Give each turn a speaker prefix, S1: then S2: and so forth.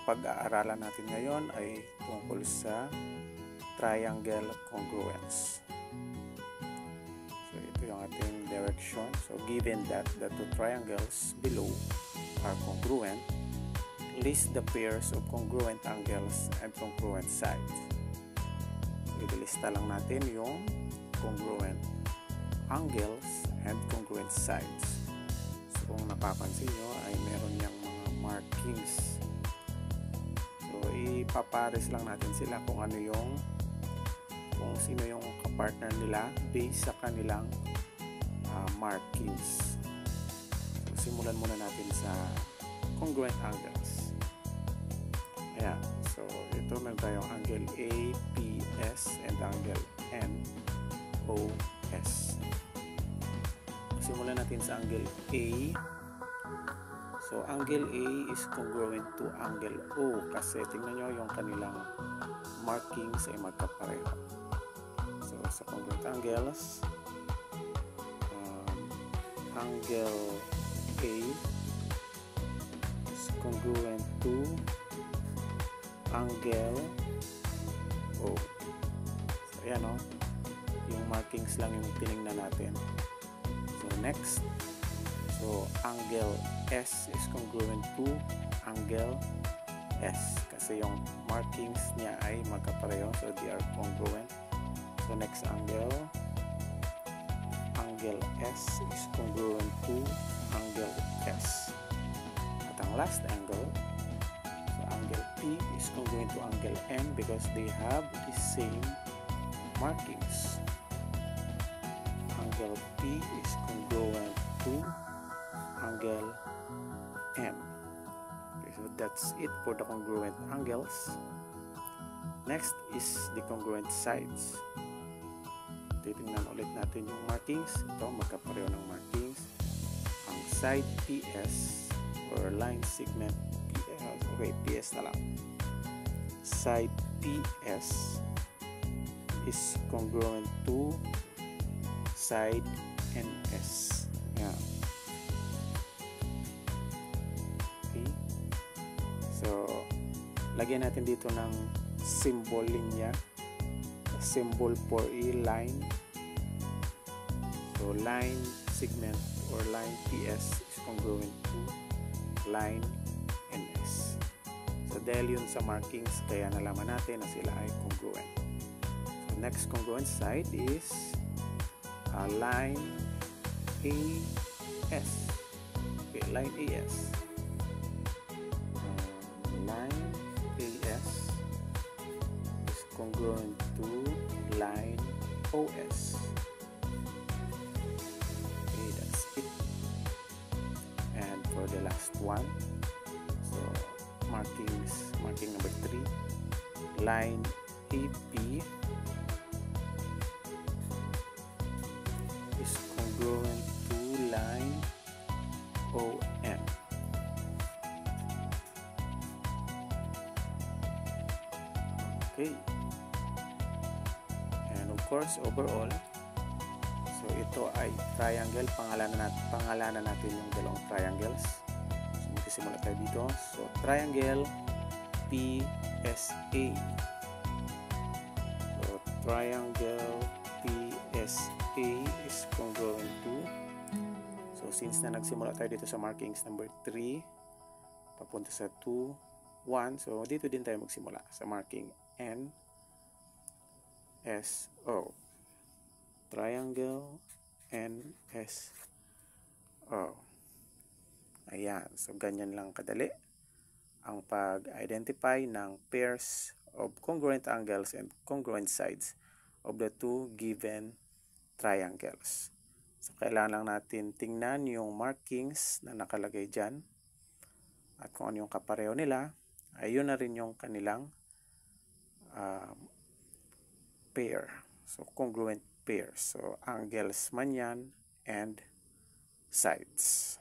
S1: pag-aaralan natin ngayon ay tungkol sa triangle congruence. So ito yung ating direction. So given that the two triangles below are congruent, list the pairs of congruent angles and congruent sides. Ililista lang natin yung congruent angles and congruent sides. So kung napapansin nyo ay meron niyang mga markings. So ipapares lang natin sila kung sino yung kapartner nila based sa kanilang markings. So simulan muna natin sa congruent angles. Ayan. So ito meron tayong angle APS and angle NOS. Simulan natin sa angle A. So angle A is congruent to angle O kasi tingnan nyo yung kanilang markings ay magkapareho. So sa congruent angles, angle A is congruent to angle O. So ayan o, yung markings lang yung tinignan natin. So next, so angle S is congruent to angle S kasi yung markings niya ay magkapareho, so they are congruent. So next angle S is congruent to angle S. At ang last angle, so angle P is congruent to angle M because they have the same markings. Angle P is congruent to angle M. Okay, so that's it for the congruent angles. Next is the congruent sides. Titingnan ulit natin yung markings. Ito, magkapareho ng markings. Ang side PS or line segment PS. Okay, PS na lang. Side PS is congruent to side NS. Yan. Okay. So, lagyan natin dito ng symbol linya. Symbol for a line. So, line segment or line PS is congruent to line NS. So, dahil yun sa markings, kaya nalaman natin na sila ay congruent. So, next congruent side is line AS. Okay, line AS. Line AS is congruent to line OS. Okay, that's it. And for the last one, so marking number 3, line AP is congruent to line ON. Okay. And of course, overall, so ito ay triangle. Pangalanan natin yung dalawang triangles. So magsisimula tayo dito. So triangle PSA. So triangle PSA is congruent to, so since na nagsimula tayo dito sa markings number 3 papunta sa 2, 1, so dito din tayo magsimula sa marking NSO. Triangle NSO. Ayan, so ganyan lang kadali ang pag-identify ng pairs of congruent angles and congruent sides of the two given triangles. So kailangan lang natin tingnan yung markings na nakalagay dyan at kung ano yung kapareho nila, ay yun na rin yung kanilang pair. So congruent pairs. So angles man yan and sides.